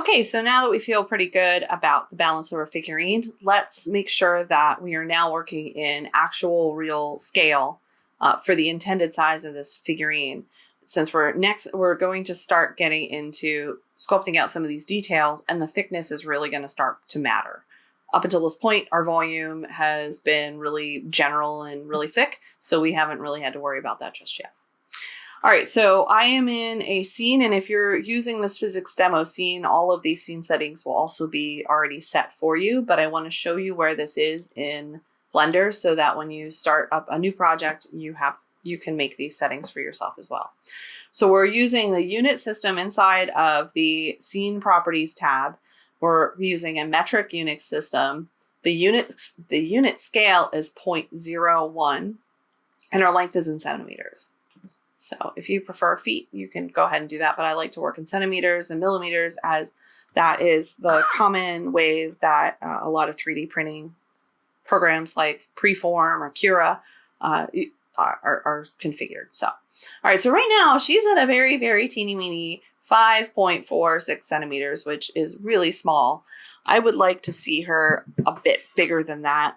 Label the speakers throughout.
Speaker 1: Okay, so now that we feel pretty good about the balance of our figurine, let's make sure that we are now working in actual real scale for the intended size of this figurine. Since we're going to start getting into sculpting out some of these details, and the thickness is really going to start to matter. Up until this point, our volume has been really general and really thick, so we haven't really had to worry about that just yet. All right, so I am in a scene, and if you're using this physics demo scene, all of these scene settings will also be already set for you, but I want to show you where this is in Blender so that when you start up a new project, you can make these settings for yourself as well. So we're using the unit system inside of the scene properties tab. We're using a metric unit system. The unit scale is 0.01 and our length is in centimeters. So if you prefer feet, you can go ahead and do that, but I like to work in centimeters and millimeters as that is the common way that a lot of 3D printing programs like Preform or Cura are configured. So, all right, so right now she's at a very, very teeny weeny 5.46 centimeters, which is really small. I would like to see her a bit bigger than that.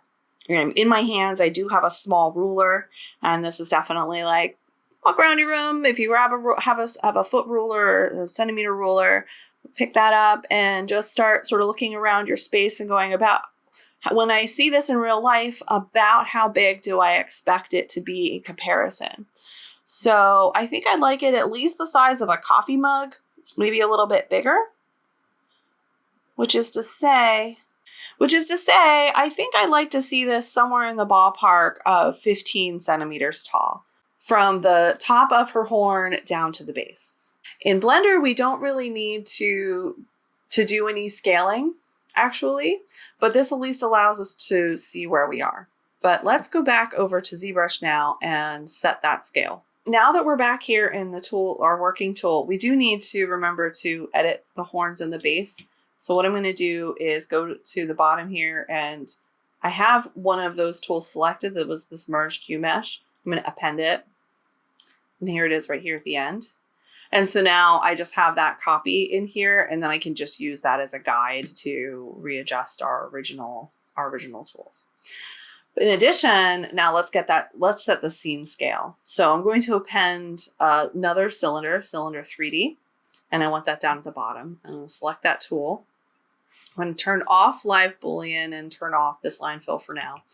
Speaker 1: And in my hands, I do have a small ruler, and this is definitely like walk around your room. If you grab have a foot ruler or a centimeter ruler, pick that up and just start sort of looking around your space and going about, when I see this in real life, about how big do I expect it to be in comparison? So I think I'd like it at least the size of a coffee mug, maybe a little bit bigger, which is to say, I think I'd like to see this somewhere in the ballpark of 15 centimeters tall, from the top of her horn down to the base. In Blender, we don't really need to do any scaling, actually, but this at least allows us to see where we are. But let's go back over to ZBrush now and set that scale. Now that we're back here in the tool, our working tool, we do need to remember to edit the horns and the base. So what I'm going to do is go to the bottom here, and I have one of those tools selected that was this merged U-mesh. I'm going to append it. And here it is right here at the end. And so now I just have that copy in here, and then I can just use that as a guide to readjust our original tools. In addition, now let's set the scene scale. So I'm going to append another cylinder 3D, and I want that down at the bottom. I'm going to select that tool. I'm going to turn off live boolean and turn off this line fill for now,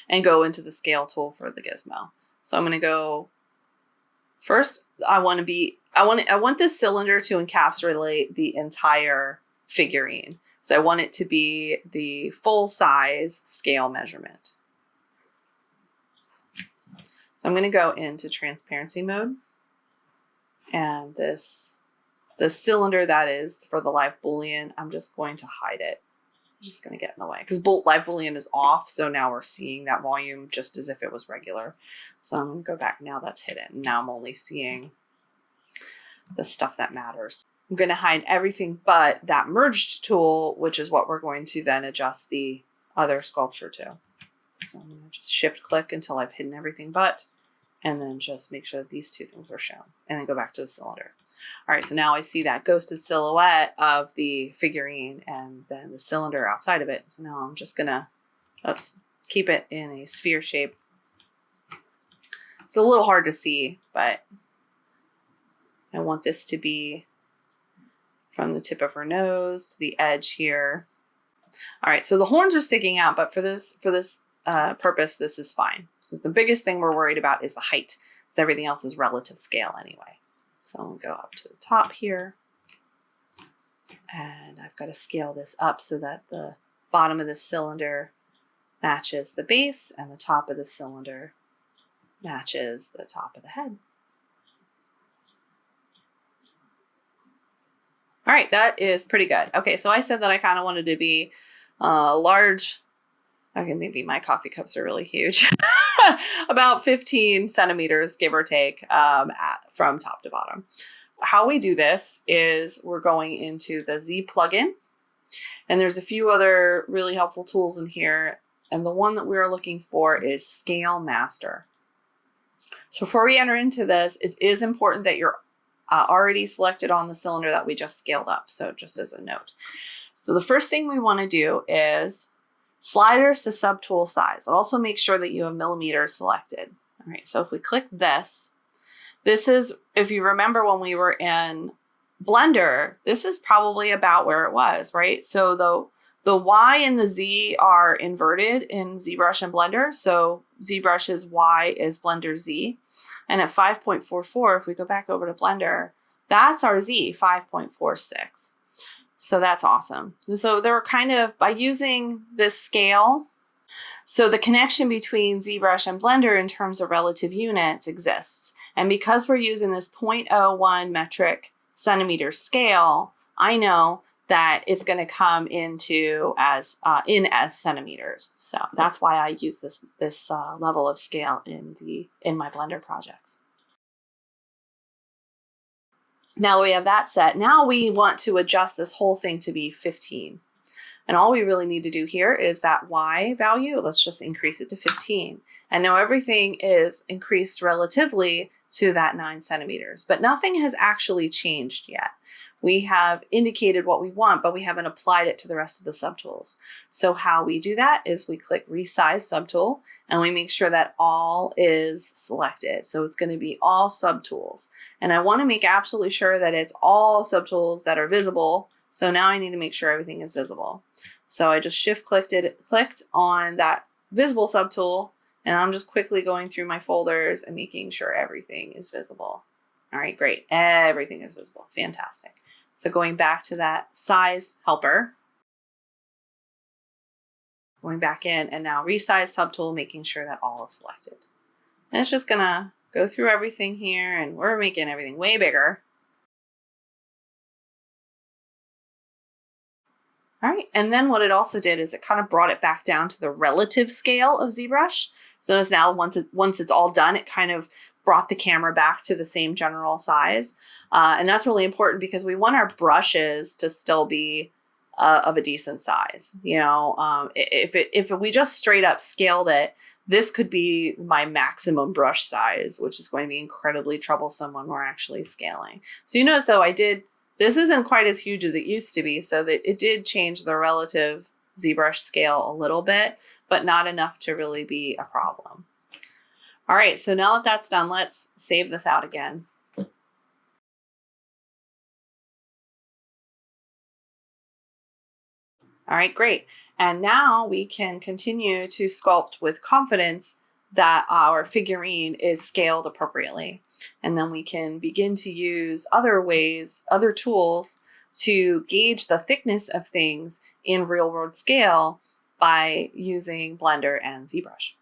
Speaker 1: and go into the scale tool for the gizmo. So I'm going to go first. I want this cylinder to encapsulate the entire figurine. So I want it to be the full size scale measurement. So I'm going to go into transparency mode, and the cylinder that is for the live boolean, I'm just going to hide it. I'm just going to get in the way because live boolean is off. So now we're seeing that volume just as if it was regular. So I'm going to go back now. That's hidden. Now I'm only seeing the stuff that matters. I'm going to hide everything but that merged tool, which is what we're going to then adjust the other sculpture to. So I'm going to just shift click until I've hidden everything but, and then just make sure that these two things are shown, and then go back to the cylinder. All right, so now I see that ghosted silhouette of the figurine and then the cylinder outside of it. So now I'm just gonna, keep it in a sphere shape. It's a little hard to see, but I want this to be from the tip of her nose to the edge here. All right, so the horns are sticking out, but for this purpose, this is fine. So the biggest thing we're worried about is the height, because everything else is relative scale anyway. So I'll go up to the top here, and I've got to scale this up so that the bottom of the cylinder matches the base and the top of the cylinder matches the top of the head. All right, that is pretty good. Okay, so I said that I kind of wanted to be large. Okay, maybe my coffee cups are really huge. About 15 centimeters, give or take, from top to bottom. How we do this is we're going into the Z plugin, and there's a few other really helpful tools in here. And the one that we're looking for is Scale Master. So before we enter into this, it is important that you're already selected on the cylinder that we just scaled up. So just as a note. So the first thing we want to do is sliders to subtool size. Also make sure that you have millimeters selected. All right, so if we click this is, if you remember when we were in Blender, this is probably about where it was, right? So the Y and the Z are inverted in ZBrush and Blender. So ZBrush's Y is Blender's Z. And at 5.44, if we go back over to Blender, that's our Z, 5.46. So that's awesome. So they're kind of, by using this scale, so the connection between ZBrush and Blender in terms of relative units exists. And because we're using this 0.01 metric centimeter scale, I know that it's going to come into as centimeters. So that's why I use this level of scale in my Blender projects. Now that we have that set, now we want to adjust this whole thing to be 15. And all we really need to do here is that Y value, let's just increase it to 15. And now everything is increased relatively to that 9 centimeters, but nothing has actually changed yet. We have indicated what we want, but we haven't applied it to the rest of the subtools. So how we do that is we click Resize Subtool, and we make sure that all is selected. So it's going to be all subtools. And I want to make absolutely sure that it's all subtools that are visible. So now I need to make sure everything is visible. So I just clicked on that visible subtool, and I'm just quickly going through my folders and making sure everything is visible. All right, great. Everything is visible. Fantastic. So going back to that size helper, going back in, and now Resize Subtool, making sure that all is selected. And it's just gonna go through everything here, and we're making everything way bigger. All right, and then what it also did is it kind of brought it back down to the relative scale of ZBrush. So it's now, once it's all done, it kind of brought the camera back to the same general size. And that's really important because we want our brushes to still be of a decent size. You know, if we just straight up scaled it, this could be my maximum brush size, which is going to be incredibly troublesome when we're actually scaling. So you notice though, this isn't quite as huge as it used to be, so that it did change the relative ZBrush scale a little bit, but not enough to really be a problem. All right, so now that that's done, let's save this out again. All right, great. And now we can continue to sculpt with confidence that our figurine is scaled appropriately. And then we can begin to use other tools to gauge the thickness of things in real world scale by using Blender and ZBrush.